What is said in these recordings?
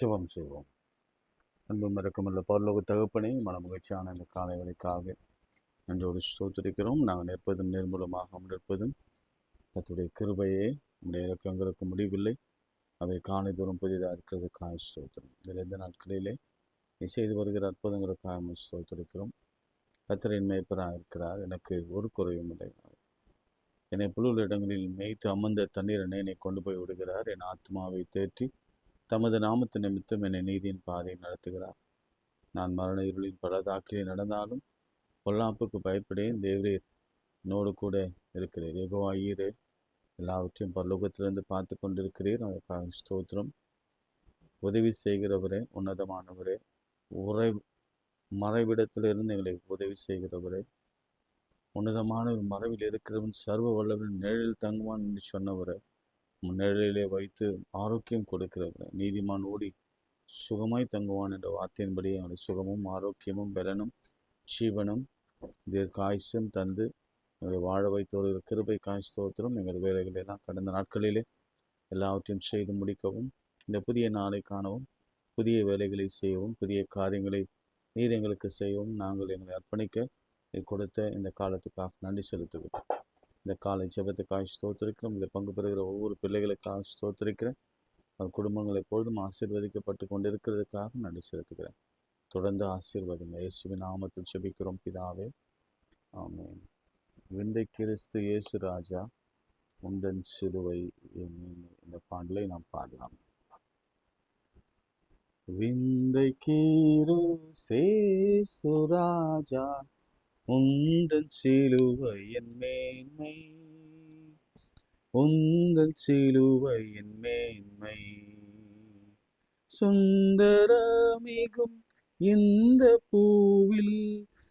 ஜெபம் செய்வோம். அன்பும் இரக்கமுள்ள பரலோக தகப்பனே, மனமகிழ்ச்சியான இந்த காலை வேளைக்காக நன்றோடு ஸ்தோத்திரிக்கிறோம். நாங்கள் நிற்பதும் நிர்மூலமாக நிற்பதும் கர்த்தருடைய கிருபையே. உடைய இரக்கங்களுக்கு முடிவில்லை. அவை காலை தோறும் புதிதாக இருக்கிறதுக்காக ஸ்தோத்திரம். இதில் எந்த நாட்களிலே நீ செய்து வருகிற அற்புதங்களுக்காக ஸ்தோத்திரிக்கிறோம். கர்த்தரின் மேய்ப்பராக இருக்கிறார், எனக்கு ஒரு குறையும் இல்லை. என்னை புல்லுள்ள இடங்களில் மேய்த்து அமர்ந்த தண்ணீர் என்னை கொண்டு போய் விடுகிறார். என் ஆத்மாவை தேற்றி தமது நாமத்து நிமித்தம் என்னை நீதியின் பாதையை நடத்துகிறார். நான் மரண இருளின் பலதாக்கிலே நடந்தாலும் பொல்லாப்புக்கு பயப்படேன். தேவரீர் என்னோடு கூட இருக்கிறீர். யெகோவா ஈரே, எல்லாவற்றையும் பரலோகத்திலிருந்து பார்த்து கொண்டிருக்கிறீர். அதற்காக ஸ்தோத்திரம். உதவி செய்கிறவரே, உன்னதமானவரே, மறைவிடத்திலிருந்து எங்களை உதவி செய்கிறவரே, உன்னதமான மறைவில் இருக்கிறவன் சர்வ வல்லவன் நிழலில் தங்குவான் என்று சொன்னவரே, நிழலிலே வைத்து ஆரோக்கியம் கொடுக்கிறவரே, நீதிமான் ஓடி சுகமாய் தங்குவான் என்ற வார்த்தையின்படி எங்களுடைய சுகமும் ஆரோக்கியமும் பலனும் ஜீவனும் தீர்க்காயுசும் தந்து எங்களை வாழ வைத்தோர் கிருபை ஸ்தோத்திரம். எங்கள் வேலைகள் எல்லாம் கடந்த நாட்களிலே எல்லாவற்றையும் செய்து முடிக்கவும், இந்த புதிய நாளை காணவும், புதிய வேலைகளை செய்யவும், புதிய காரியங்களை நீர் எங்களுக்கு செய்யவும் நாங்கள் எங்களை அர்ப்பணிக்க கொடுத்த இந்த காலத்துக்காக நன்றி செலுத்துகிறோம். இந்த காலை ஜெபத்துக்காக ஸ்தோத்திரிக்கிறோம். இதில் பங்கு பெறுகிற ஒவ்வொரு பிள்ளைகளுக்காக ஸ்தோத்திரிக்கிறேன். அவர் குடும்பங்கள் எப்பொழுதும் ஆசீர்வதிக்கப்பட்டு கொண்டிருக்கிறதுக்காக நன்றி செலுத்துகிறேன். தொடர்ந்து ஆசீர்வாதம் இயேசுவின் நாமத்தில் ஜெபிக்கிறோம் பிதாவே, ஆமென். விந்தை கிறிஸ்து இயேசு ராஜா உந்தன் சிலுவை இந்த பாடலை நாம் பாடலாம். விந்தை கிறிஸ்து இயேசு ராஜா உந்தன் சிலுவை என் மேன்மை, உந்தன் சிலுவை என் மேன்மை, சுந்தரமிகும் இந்த பூவில்,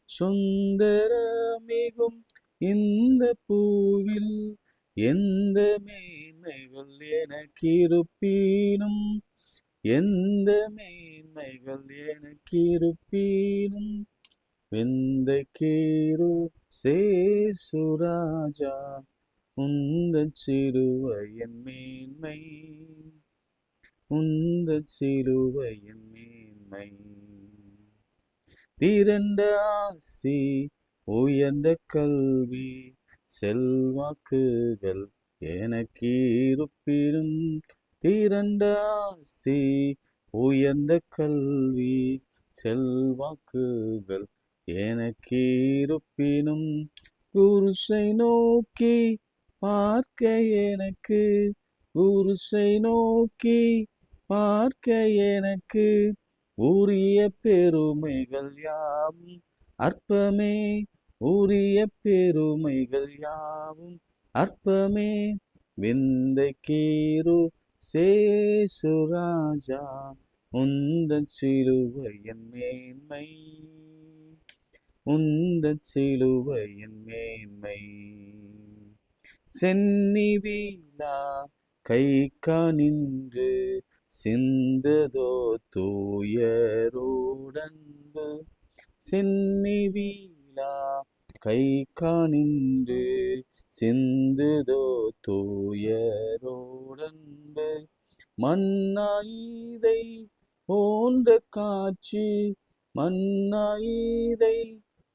சுந்தரமிகும் இந்த பூவில் எந்த மேன்மைகள் எனக்கிருப்பீனும், எந்த மேன்மைகள் எனக்கிருப்பீனும், விந்தை கிறிஸ்து இயேசு ராஜா உந்தன் சிலுவை என் மேன்மை, உந்தன் சிலுவை என் மேன்மை, திரண்ட ஆசி உயர்ந்த கல்வி செல்வாக்குகள் எனக்கிருப்பினும், திரண்ட ஆசி உயர்ந்த கல்வி செல்வாக்குகள் எனக்கிருப்பினும், குருசை நோக்கி பார்க்க எனக்கு, குருசை நோக்கி பார்க்க எனக்கு உரிய பெருமைகள் யாவும் அற்பமே, உரிய பெருமைகள் யாவும் அற்பமே, விந்தை கிறிஸ்து இயேசு ராஜா உந்தன் சிலுவை என் மேன்மை, உந்தன் சிலுவை என் மேன்மை, சென்னி வீழா கை காணின்று சிந்ததோ தூயரோடன்பு, சென்னி வீழா கை காணின்று சிந்துதோ தூயரோடன்பு, மன்னாயிதை போன்ற காட்சி, மன்னாயிதை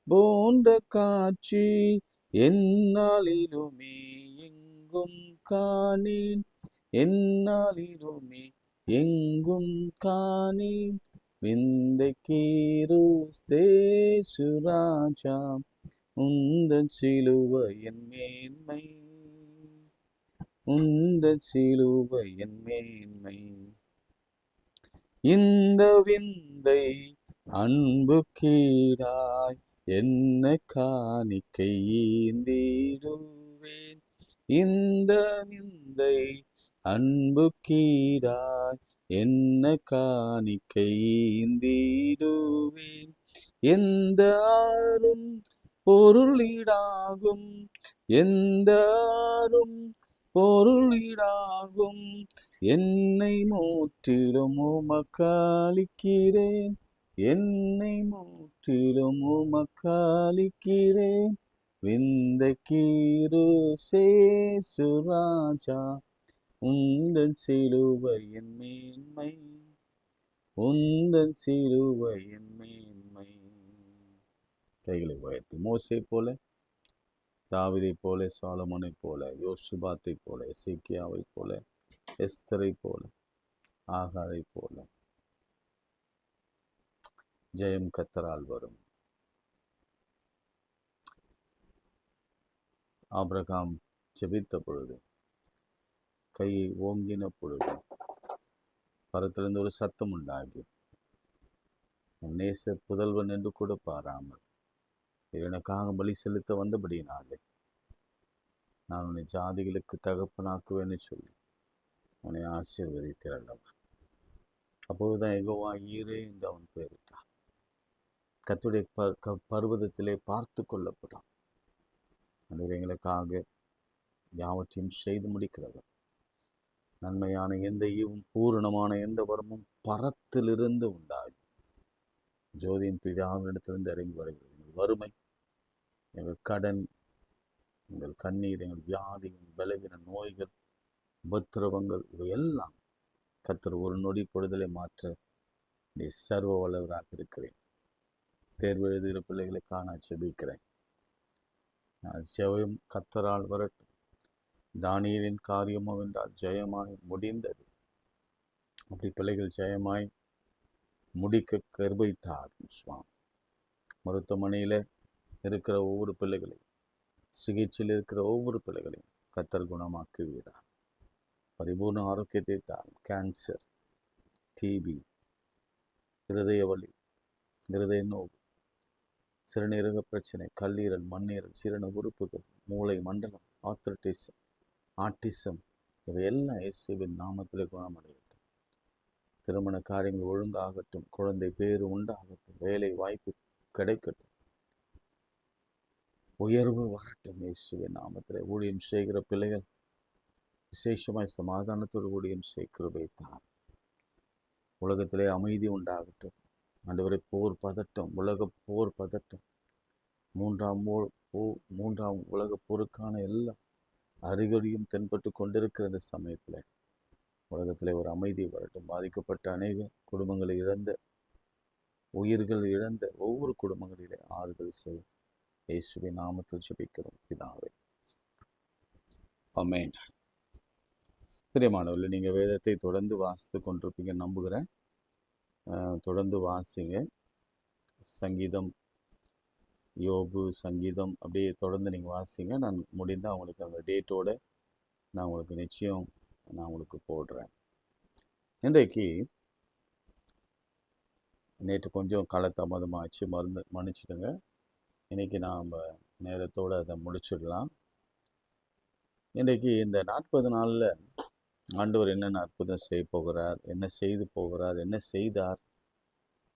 போன்ற காட்சி எந்நாளிலுமே எங்கும் காணேன், எந்நாளிலுமே எங்கும் காணேன், விந்தை கிறிஸ்து இயேசு ராஜா உந்தன் சிலுவை என் மேன்மை, உந்தன் சிலுவை என் மேன்மை, இந்த விந்தை அன்பு கீடாய் என்ன காணிக்கை ஈந்திடுவேன், இந்த விந்தை அன்பு கீடாய் என்ன காணிக்கை ஈந்திடுவேன், எந்த ஆறும் பொருளீடாகும், எந்த ஆறும் பொருளீடாகும், என்னை முற்றிலும் உமக்களிக்கிறேன், என்னை முற்றிலும் உமக்களிக்கிறேன், விந்தை கிறிஸ்து இயேசு ராஜா உந்தன் சிலுவை என் மேன்மை, உந்தன் சிலுவையின் மேன்மை. கைகளை உயர்த்தி மோசே போல, தாவீதை போல, சாலமோனை போல, யோசுபாத்தை போல, எசேக்கியாவை போல, எஸ்தரை போல, ஆகாரை போல ஜெயம் கர்த்தரால் வரும். ஆபிரகாம் ஜெபித்த பொழுது, கையை ஓங்கின பொழுது, பரத்திலிருந்து ஒரு சத்தம் உண்டாகி, நேச புதல்வன் என்று கூட பாராமல் எனக்காக பலி செலுத்த வந்தபடியினாலே நான் உன்னை ஜாதிகளுக்கு தகப்பனாக்குவேன்னு சொல்லி உன்னை ஆசீர்வதித்திரல்லவா. அப்போதுதான் யெகோவா ஈரே என்று அவன் பெயரிட்டான். கர்த்தருடைய பர்வதத்திலே பார்த்து கொள்ளப்பட்டான். அன்று எங்களுக்காக யாவற்றையும் செய்து முடிக்கிறவர். நன்மையான எந்த ஈவும் பூரணமான எந்த வரமும் பரத்திலிருந்து உண்டாகி ஜோதியின் பிதாவினிடத்திலிருந்து இறங்கி வருகிறது. எங்கள் வறுமை, எங்கள் கடன், எங்கள் கண்ணீர், எங்கள் வியாதி, பலவீன நோய்கள், உபத்திரவங்கள், இவையெல்லாம் கர்த்தர் ஒரு நொடி பொழுதலை மாற்ற நீ சர்வ வல்லவராக இருக்கிறேன். தேர்வு எழுதுகிற பிள்ளைகளுக்காக ஜெபிக்கிறேன். ஜெயம் கர்த்தரால் வரட்டும். தானியேலின் காரியமோ என்றால் ஜெயமாய் முடிந்தது. அப்படி பிள்ளைகள் ஜெயமாய் முடிக்க கிருபை தாரும் சுவாமி. மருத்துவமனையில் இருக்கிற ஒவ்வொரு பிள்ளைகளையும், சிகிச்சையில் இருக்கிற ஒவ்வொரு பிள்ளைகளையும் கர்த்தர் குணமாக்குவீரார். பரிபூர்ண ஆரோக்கியத்தை தாரும். கேன்சர், டிபி, இருதய வலி, இருதய நோவு, சிறுநீரக பிரச்சனை, கல்லீரல், மண்ணீரல், சிறுந உறுப்புகள், மூளை மண்டலம், ஆட்டிசம், இவையெல்லாம் இயேசுவின் நாமத்தில் குணமடையட்டும். திருமண காரியங்கள் ஒழுங்காகட்டும். குழந்தை பேரு உண்டாகட்டும். வேலை வாய்ப்பு கிடைக்கட்டும். உயர்வு வரட்டும். இயேசுவின் நாமத்தில் ஊழியம் செய்கிற பிள்ளைகள் விசேஷமாய் சமாதானத்தோடு ஊழியம் கிருபை தாரும். உலகத்திலே அமைதி உண்டாகட்டும். ஆண்டவரே, போர் பதட்டம், உலக போர் பதட்டம், மூன்றாம் உலக போருக்கான எல்லா அறிகுறியும் தென்பட்டு கொண்டிருக்கிற இந்த சமயத்தில் உலகத்திலே ஒரு அமைதி வரட்டும். பாதிக்கப்பட்ட அநேக குடும்பங்களை இழந்த, உயிர்கள் இழந்த ஒவ்வொரு குடும்பங்களிலே ஆறுதல் செய்யும். இயேசுவின் நாமத்தில் ஜெபிக்கிறோம் பிதாவே, ஆமென். பிரியமானவர்களே, நீங்கள் வேதத்தை தொடர்ந்து வாசித்து கொண்டிருப்பீங்க நம்புகிறேன். தொடர்ந்து வாசிங்க. சங்கீதம், யோபு, சங்கீதம் அப்படியே தொடர்ந்து நீங்கள் வாசிங்க. நான் முடிந்தால் அவங்களுக்கு அந்த டேட்டோட நான் உங்களுக்கு நிச்சயம் நான் உங்களுக்கு போடுறேன். இன்றைக்கு நேற்று கொஞ்சம் காலதாமதமாகிடுச்சு, மன்னிச்சிடுங்க. இன்றைக்கி நாம் நேரத்தோடு அதை முடிச்சிடலாம். இன்றைக்கு இந்த 40 நாளில் ஆண்டவர் என்னென்ன அற்புதம் செய்ய போகிறார், என்ன செய்து போகிறார், என்ன செய்தார்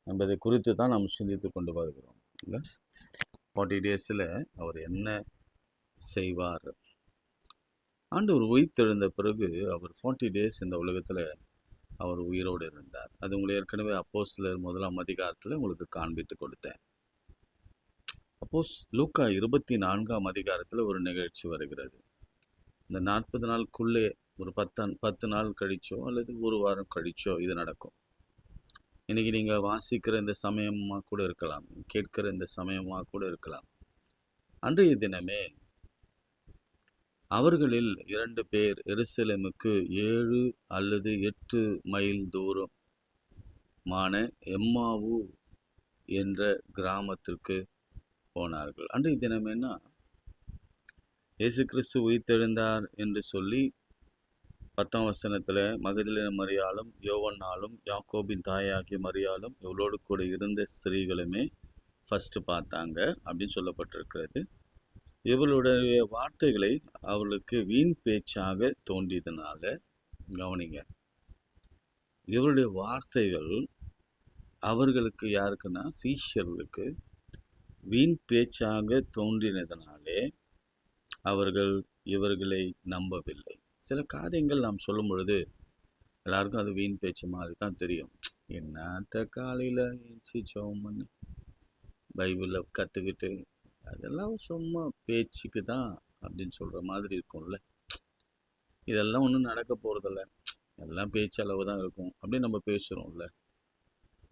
என்பதை குறித்து தான் நாம் சிந்தித்து கொண்டு வருகிறோம். 40 டேஸில் அவர் என்ன செய்வார். ஆண்டவர் உயிர்த்தெழுந்த பிறகு அவர் 40 டேஸ் இந்த உலகத்தில் அவர் உயிரோடு இருந்தார். அது உங்களுக்கு ஏற்கனவே அப்போஸ்தலர் 1ஆம் அதிகாரத்தில் உங்களுக்கு காண்பித்து கொடுத்தேன். லூக்கா 24ஆம் அதிகாரத்தில் ஒரு நிகழ்ச்சி வருகிறது. இந்த 40 நாளுக்குள்ளே ஒரு 10 நாள் கழிச்சோ அல்லது ஒரு வாரம் கழிச்சோ இது நடக்கும். இன்றைக்கி நீங்கள் வாசிக்கிற இந்த சமயமாக கூட இருக்கலாம், கேட்கிற இந்த சமயமாக கூட இருக்கலாம். அன்றைய தினமே அவர்களில் 2 பேர் எருசலேமுக்கு 7 அல்லது 8 மைல் தூரமான எம்மாவு என்ற கிராமத்திற்கு போனார்கள். அன்றைய தினம் என்ன, இயேசு கிறிஸ்து உயிர்த்தெழுந்தார் என்று சொல்லி 10ஆம் வசனத்தில் மகதலேன மரியாளும், யோவன்னாலும், யாக்கோபின் தாயாகிய மரியாளும், இவளோடு கூட இருந்த ஸ்திரீகளுமே ஃபஸ்ட்டு பார்த்தாங்க அப்படின்னு சொல்லப்பட்டிருக்கிறது. இவளுடைய வார்த்தைகளை அவளுக்கு வீண் பேச்சாக தோன்றியதுனால, கவனிங்க, இவருடைய வார்த்தைகள் அவர்களுக்கு, யாருக்குன்னா சீஷர்களுக்கு வீண் பேச்சாக தோன்றினதுனாலே அவர்கள் இவர்களை நம்பவில்லை. சில காரியங்கள் நாம் சொல்லும் பொழுது எல்லாருக்கும் அது வீண் பேச்சு மாதிரி தான் தெரியும். என்னத்த காலையில் எழுச்சி ஜெபம் பண்ணி பைபிளில் கற்றுக்கிட்டு அதெல்லாம் சும்மா பேச்சுக்கு தான் அப்படின்னு சொல்கிற மாதிரி இருக்கும்ல. இதெல்லாம் ஒன்றும் நடக்க போகிறதில்ல, எல்லாம் பேச்சளவு தான் இருக்கும் அப்படின்னு நம்ம பேசுகிறோம்ல.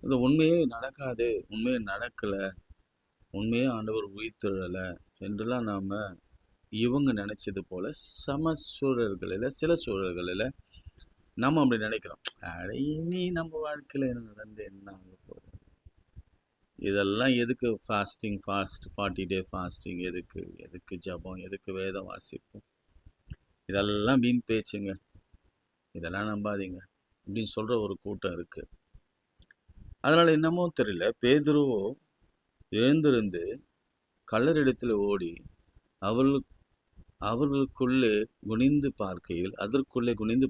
இது உண்மையே நடக்காது, உண்மையே நடக்கலை, உண்மையே ஆண்டவர் உயிர்த்தெழலை என்றெல்லாம் நாம் இவங்க நினைச்சது போல சில சூழல்களில் நம்ம அப்படி நினைக்கிறோம். இனி நம்ம வாழ்க்கையில் என்ன நடந்து என்ன ஆக போகுது, இதெல்லாம் எதுக்கு ஃபாஸ்டிங் 40 டே ஃபாஸ்டிங், எதுக்கு ஜபம், எதுக்கு வேதம் வாசிப்போம், இதெல்லாம் வீண் பேச்சுங்க, இதெல்லாம் நம்பாதீங்க அப்படின்னு சொல்கிற ஒரு கூட்டம் இருக்குது. அதனால் என்னமோ தெரியல, பேதுருவோ எழுந்திருந்து கல்லறிடத்தில் ஓடி அவர்களுக்குள்ளே குனிந்து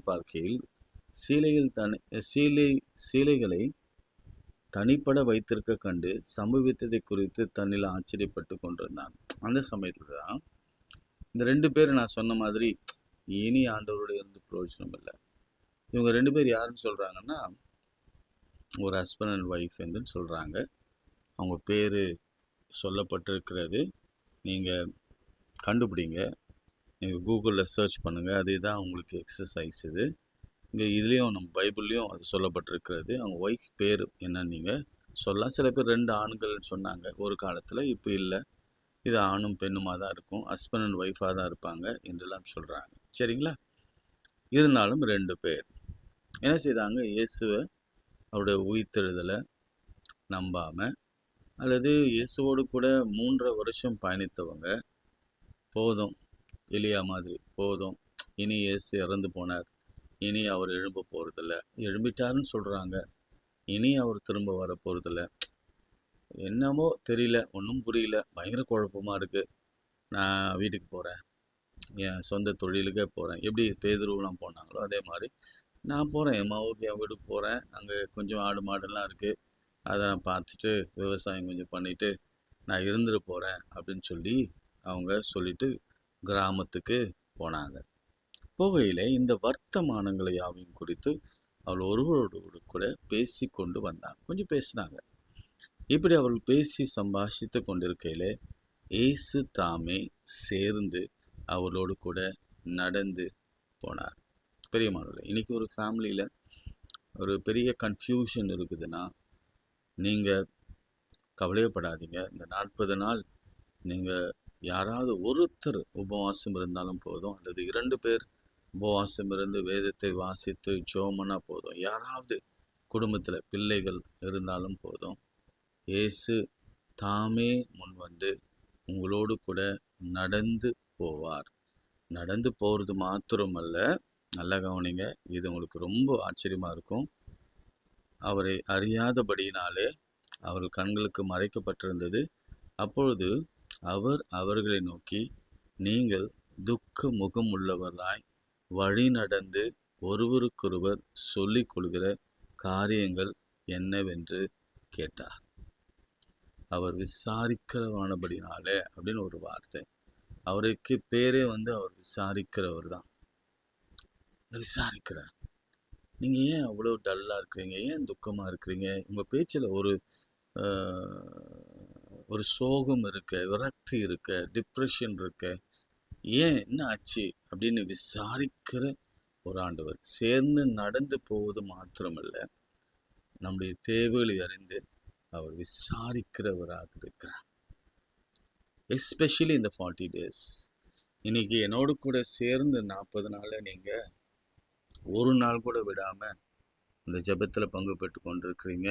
பார்க்கையில் சீலைகளை தனிப்பட வைத்திருக்க கண்டு சம்பவித்ததை குறித்து தன்னில் ஆச்சரியப்பட்டு கொண்டிருந்தான். அந்த சமயத்தில் தான் இந்த 2 பேர் நான் சொன்ன மாதிரி இனி ஆண்டவருடைய இருந்து பிரயோஜனம் இல்லை. இவங்க 2 பேர் யாருன்னு சொல்கிறாங்கன்னா, ஒரு ஹஸ்பண்ட் அண்ட் ஒய்ஃப் என்று சொல்கிறாங்க. அவங்க பேர் சொல்லப்பட்டிருக்கிறது, நீங்கள் கண்டுபிடிங்க, நீங்கள் கூகுளில் சர்ச் பண்ணுங்கள், அதுதான் உங்களுக்கு எக்ஸசைஸ். இதுலேயும் நம்ம பைபிள்லேயும் அது சொல்லப்பட்டிருக்கிறது. அவங்க ஒய்ஃப் பேர் என்னன்னு நீங்கள் சொல்லலாம். சில பேர் 2 ஆண்கள்னு சொன்னாங்க ஒரு காலத்தில், இப்போ இல்லை, இது ஆணும் பெண்ணுமாக தான் இருக்கும், ஹஸ்பண்ட் அண்ட் ஒய்ஃபாக தான் இருப்பாங்க என்றெல்லாம் சொல்கிறாங்க. சரிங்களா? இருந்தாலும் 2 பேர் என்ன செய்தாங்க, இயேசுவை அவருடைய உயிர்த்தெழுதலை நம்பாமல், அல்லது இயேசுவோடு கூட 3.5 வருஷம் பயணித்தவங்க, போதும் எலியா மாதிரி, போதும் இனி இயேசு இறந்து போனார், இனி அவர் எழும்ப போகிறதில்ல, எழும்பிட்டாருன்னு சொல்கிறாங்க, இனி அவர் திரும்ப வர போகிறதில்ல, என்னமோ தெரியல, ஒன்றும் புரியல, பயங்கர குழப்பமாக இருக்குது, நான் வீட்டுக்கு போகிறேன், என் சொந்த தொழிலுக்கே போகிறேன். எப்படி பேதுருவெலாம் போனாங்களோ அதே மாதிரி நான் போகிறேன், என் மாவுக்கு என் வீட்டுக்கு போகிறேன், அங்கே கொஞ்சம் ஆடு மாடெல்லாம் இருக்குது, அதை நான் பார்த்துட்டு விவசாயம் கொஞ்சம் பண்ணிவிட்டு நான் இருந்துட்டு போகிறேன் அப்படின்னு சொல்லி அவங்க சொல்லிட்டு கிராமத்துக்கு போனாங்க. போகையில் இந்த வர்த்தமானங்களை யாவையும் குறித்து அவள் ஒருவரோடு கூட பேசி கொண்டு வந்தாங்க. கொஞ்சம் பேசினாங்க. இப்படி அவர்கள் பேசி சம்பாஷித்து கொண்டிருக்கையில் இயேசு தாமே சேர்ந்து அவளோடு கூட நடந்து போனார். பெரியமானவர்களே, இன்றைக்கி ஒரு ஃபேமிலியில் ஒரு பெரிய கன்ஃபியூஷன் இருக்குதுன்னா, நீங்கள் கவலையப்படாதீங்க. இந்த 40 நாள் நீங்கள் யாராவது ஒருத்தர் உபவாசம் இருந்தாலும் போதும், அல்லது 2 பேர் உபவாசம் இருந்து வேதத்தை வாசித்து ஜோமனா போதும், யாராவது குடும்பத்தில் பிள்ளைகள் இருந்தாலும் போதும், இயேசு தாமே முன் வந்து உங்களோடு கூட நடந்து போவார். நடந்து போகிறது மாத்திரமல்ல, நல்லா கவனிங்க, இது உங்களுக்கு ரொம்ப ஆச்சரியமாக இருக்கும். அவரை அறியாதபடியினாலே அவர்கள் கண்களுக்கு மறைக்கப்பட்டிருந்தது. அப்பொழுது அவர் அவர்களை நோக்கி, நீங்கள் துக்க முகம் உள்ளவர்களாய் வழி நடந்து ஒருவருக்கொருவர் சொல்லிக் கொள்கிற காரியங்கள் என்னவென்று கேட்டார். அவர் விசாரிக்கிறவானபடினாலே அப்படின்னு ஒரு வார்த்தை, அவருக்கு பேரே அவர் விசாரிக்கிறவர் தான். விசாரிக்கிறார். நீங்கள் ஏன் அவ்வளோ டல்லாக இருக்கிறீங்க, ஏன் துக்கமாக இருக்கிறீங்க, உங்கள் பேச்சில் ஒரு சோகம் இருக்கு, விரக்தி இருக்கு, டிப்ரெஷன் இருக்கு, ஏன் என்ன ஆச்சு அப்படின்னு விசாரிக்கிற ஒரு ஆண்டவர். சேர்ந்து நடந்து போவது மாத்திரமல்ல, நம்முடைய தேவைகளை அறிந்து அவர் விசாரிக்கிறவராக இருக்கிறார். எஸ்பெஷலி இந்த 40 days. இன்னைக்கு என்னோடு கூட சேர்ந்து 40 நாளில் நீங்கள் ஒரு நாள் கூட விடாமல் இந்த ஜெபத்தில் பங்கு பெற்று கொண்டிருக்கிறீங்க.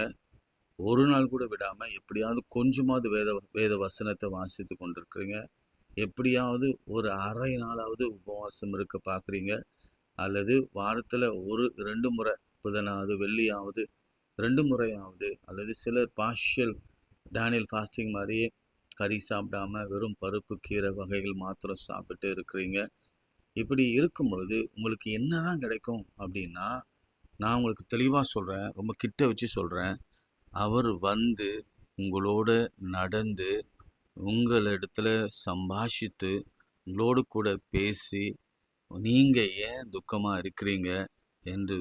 ஒரு நாள் கூட விடாமல் எப்படியாவது கொஞ்சமாவது வேத வசனத்தை வாசித்து கொண்டிருக்கிறீங்க. எப்படியாவது ஒரு அரை நாளாவது உபவாசம் இருக்க பார்க்குறீங்க, அல்லது வாரத்தில் 1-2 முறை, புதனாவது வெள்ளியாவது 2 முறையாவது, அல்லது சிலர் பார்ஷியல் டேனியல் ஃபாஸ்டிங் மாதிரியே கறி சாப்பிடாம வெறும் பருப்பு கீரை வகைகள் மாத்திரம் சாப்பிட்டு இருக்கிறீங்க. இப்படி இருக்கும் பொழுது உங்களுக்கு என்ன தான் கிடைக்கும் அப்படின்னா, நான் உங்களுக்கு தெளிவாக சொல்கிறேன், ரொம்ப கிட்ட வச்சு சொல்கிறேன், அவர் வந்து உங்களோட நடந்து உங்களிடத்துல சம்பாஷித்து உங்களோடு கூட பேசி நீங்கள் ஏன் துக்கமாக இருக்கிறீங்க என்று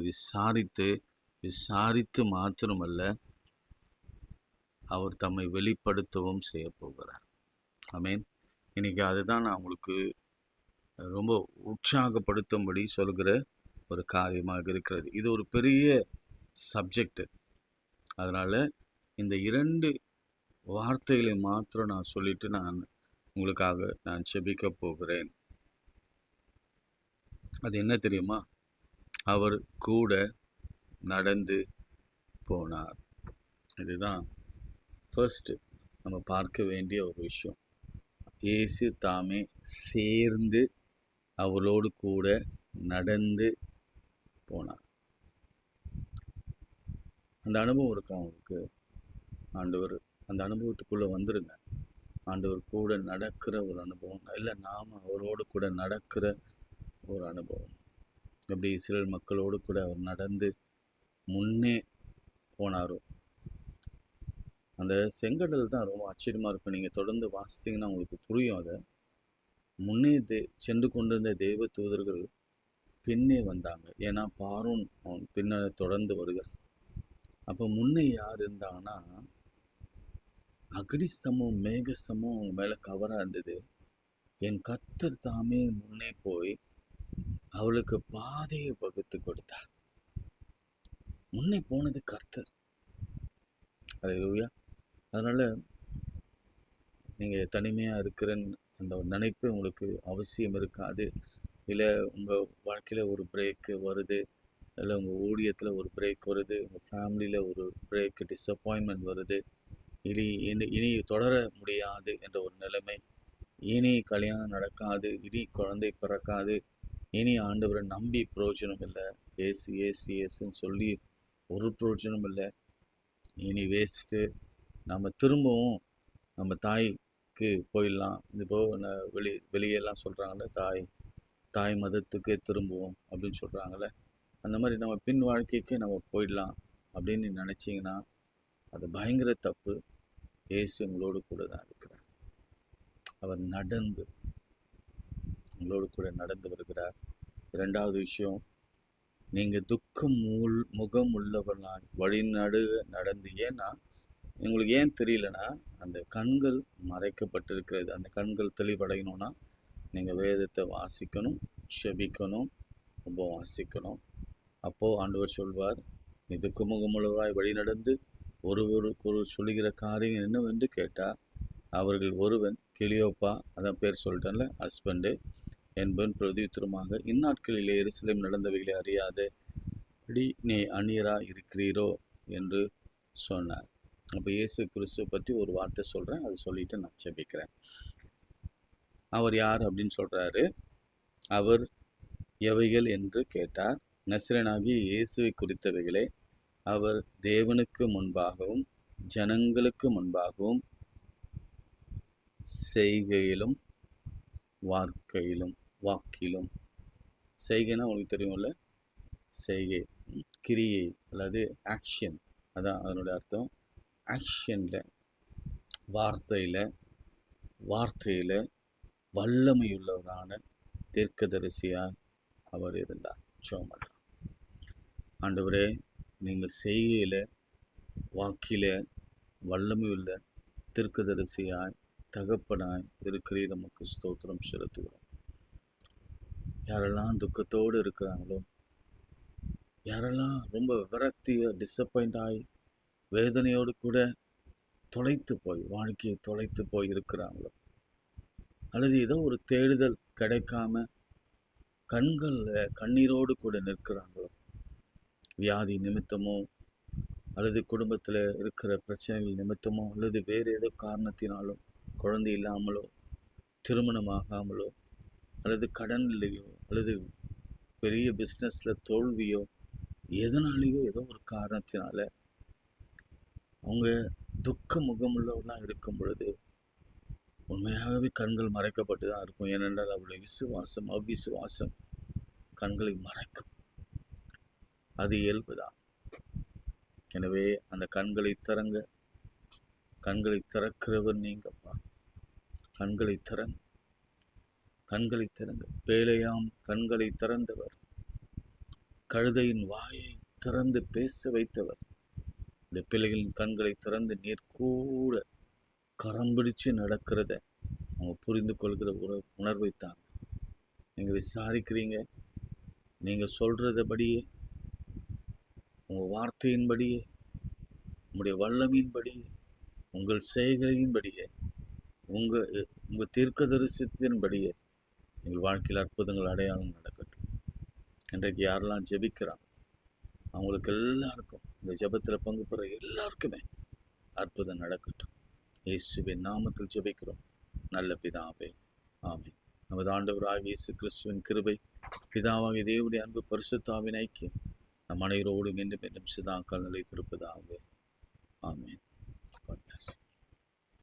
விசாரித்து மாத்திரமல்ல, அவர் தம்மை வெளிப்படுத்தவும் செய்ய போகிறார். ஆமென். இன்னைக்கு அதுதான் நான் உங்களுக்கு ரொம்ப உற்சாகப்படுத்தும்படி சொல்கிற ஒரு காரியமாக இருக்கிறது. இது ஒரு பெரிய சப்ஜெக்ட். அதனால் இந்த 2 வார்த்தைகளை மாத்திரம் நான் சொல்லிட்டு உங்களுக்காக நான் செபிக்க போகிறேன். அது என்ன தெரியுமா? அவர் கூட நடந்து போனார். இதுதான் ஃபர்ஸ்ட் நம்ம பார்க்க வேண்டிய ஒரு விஷயம். இயேசு தாமே சேர்ந்து அவளோடு கூட நடந்து போனார். அந்த அனுபவம் இருக்கா உங்களுக்கு? ஆண்டவர் அந்த அனுபவத்துக்குள்ளே வந்துருங்க. ஆண்டவர் கூட நடக்கிற ஒரு அனுபவம், இல்லை நாம் அவரோடு கூட நடக்கிற ஒரு அனுபவம். எப்படி இஸ்ரேல் மக்களோடு கூட அவர் நடந்து முன்னே போனாரோ, அந்த செங்கடல் தான் ரொம்ப ஆச்சரியமாக இருக்கும். நீங்கள் தொடர்ந்து வாசித்தீங்கன்னா உங்களுக்கு புரியும். அதை முன்னே சென்று கொண்டிருந்த தேவ தூதர்கள் பின்னே வந்தாங்க. ஏன்னா பார்வோன் அவன் பின்ன தொடர்ந்து வருகிறான். அப்போ முன்னே யார் இருந்தாங்கன்னா, அக்னிஸ்தமும் மேகஸ்தமும் அவங்க மேலே கவராக இருந்தது. என் கர்த்தர் தாமே முன்னே போய் அவளுக்கு பாதையை வகுத்து கொடுத்தார். முன்னே போனது கர்த்தர். அல்லேலூயா. அதனால நீங்கள் தனிமையாக இருக்கிறன்னு அந்த ஒரு நினைப்பு உங்களுக்கு அவசியம் இருக்காது. இல்லை உங்கள் வாழ்க்கையில் ஒரு பிரேக்கு வருது, இல்லை உங்கள் ஊழியத்தில் ஒரு பிரேக் வருது, உங்கள் ஃபேமிலியில் ஒரு பிரேக்கு, டிஸப்பாயின்மெண்ட் வருது, இனி தொடர முடியாது என்ற ஒரு நிலைமை, இனி கல்யாணம் நடக்காது, இனி குழந்தை பிறக்காது, இனி ஆண்டவரை நம்பி பிரயோஜனம் இல்லை, ஏசு ஏசு ஏசுன்னு சொல்லி ஒரு பிரயோஜனம் இல்லை, இனி வேஸ்ட்டு, நம்ம திரும்பவும் நம்ம தாய்க்கு போயிடலாம். இப்போது வெளியெல்லாம் சொல்கிறாங்கல்ல, தாய் மதத்துக்கே திரும்புவோம் அப்படின்னு சொல்கிறாங்களே, அந்த மாதிரி நம்ம பின் வாழ்க்கைக்கே நம்ம போயிடலாம் அப்படின்னு நினச்சிங்கன்னா அது பயங்கர தப்பு. இயேசு உங்களோடு கூட தான் இருக்கிறார். அவர் நடந்து உங்களோடு கூட நடந்து வருகிறார். 2வது விஷயம், நீங்கள் துக்கம் முகம் உள்ளவர்களால் நடந்து. ஏன்னா உங்களுக்கு ஏன் தெரியலன்னா, அந்த கண்கள் மறைக்கப்பட்டிருக்கிறது. அந்த கண்கள் தெளிவடையணும்னா நீங்கள் வேதத்தை வாசிக்கணும், செபிக்கணும், ரொம்ப வாசிக்கணும். அப்போது ஆண்டவர் சொல்வார், நீ துக்கமுகமுள்ளவராய் வழி நடந்து ஒருவருக்கு சொல்லுகிற காரியம் என்னவென்று கேட்டால், அவர்கள் ஒருவன் கிளியோப்பா, அதான் பேர் சொல்லிட்டேன்ல, ஹஸ்பண்டு என்பன் பிரதியுத்தரமாக, இந்நாட்களிலே எருசலேம் நடந்தவைகளை அறியாத நீ அந்நியராக இருக்கிறீரோ என்று சொன்னார். அப்போ இயேசு கிறிஸ்துவை பற்றி ஒரு வார்த்தை சொல்கிறேன், அதை சொல்லிட்டு நான் செபிக்கிறேன். அவர் யார் அப்படின்னு சொல்கிறாரு. அவர் எவைகள் என்று கேட்டார். நசரேயனாகிய இயேசுவை குறித்தவைகளே. அவர் தேவனுக்கு முன்பாகவும் ஜனங்களுக்கு முன்பாகவும் செய்கையிலும் வாக்கிலும், செய்கைன்னா உங்களுக்கு தெரியும்ல, செய்கை, கிரியை அல்லது ஆக்ஷன், அதான் அதனுடைய அர்த்தம். ஆக்ஷனில், வார்த்தையில் வல்லமையுள்ளவரான தீர்க்கதரிசியாக அவர் இருந்தார். ஜெபம். ஆண்டவரே, நீங்கள் செய்கையில் வாக்கில் வல்லமையுள்ள தீர்க்கதரிசியாய் தகப்பனாய் இருக்கிறீர். நமக்கு ஸ்தோத்திரம் செலுத்துகிறோம். யாரெல்லாம் துக்கத்தோடு இருக்கிறாங்களோ, யாரெல்லாம் ரொம்ப விரக்தியாக டிஸப்பாயிண்ட் ஆகி வேதனையோடு கூட வாழ்க்கையை தொலைத்து போய் இருக்கிறாங்களோ, அல்லது ஏதோ ஒரு தேடுதல் கிடைக்காம கண்ணீரோடு கூட நிற்கிறாங்களோ, வியாதி நிமித்தமோ அல்லது குடும்பத்தில் இருக்கிற பிரச்சனைகள் நிமித்தமோ அல்லது வேறு ஏதோ காரணத்தினாலோ, குழந்தை இல்லாமலோ, திருமணமாகாமலோ, அல்லது கடன்லையோ, அல்லது பெரிய பிஸ்னஸில் தோல்வியோ, எதனாலேயோ ஏதோ ஒரு காரணத்தினால அவங்க துக்க முகமுள்ளவர்களாக இருக்கும் பொழுது உண்மையாகவே கண்கள் மறைக்கப்பட்டு தான் இருக்கும். ஏனென்றால் அவருடைய அவ்விசுவாசம் கண்களை மறைக்கும். அது இயல்புதான். எனவே அந்த கண்களை திறக்கிறவர் நீங்கப்பா. கண்களை திறங்க. பேழையாம் கண்களை திறந்தவர், கழுதையின் வாயை திறந்து பேச வைத்தவர், இந்த பிள்ளைகளின் கண்களை திறந்து நீர் கூட கரம் பிடிச்சு நடக்கிறத அவங்க புரிந்து கொள்கிற உணர்வை தாங்க. நீங்கள் விசாரிக்கிறீங்க, நீங்கள் சொல்கிறதபடியே, உங்கள் வார்த்தையின்படியே, உம்முடைய வல்லமையின்படி, உங்கள் செய்கையின்படியே, உங்கள் உங்கள் தீர்க்கதரிசனத்தின்படியே எங்கள் வாழ்க்கையில் அற்புதங்கள் அடையாளம் நடக்கட்டும். இன்றைக்கு யாரெல்லாம் ஜெபிக்கிறாங்க அவங்களுக்கு எல்லாருக்கும், இந்த ஜெபத்தில் பங்கு பெற எல்லாருக்குமே அற்புதம் நடக்கட்டும். இயேசுவின் நாமத்தில் ஜெபிக்கிறோம் நல்ல பிதாவே, ஆமென். நமது ஆண்டவராகிய இயேசு கிறிஸ்துவின் கிருபை, பிதாவாகிய தேவனுடைய அன்பு, பரிசுத்த ஐக்கியம் நம் அனைவரோடும் மீண்டும் சதா கால் நிலைத்திருப்பதாக. ஆமென். God bless.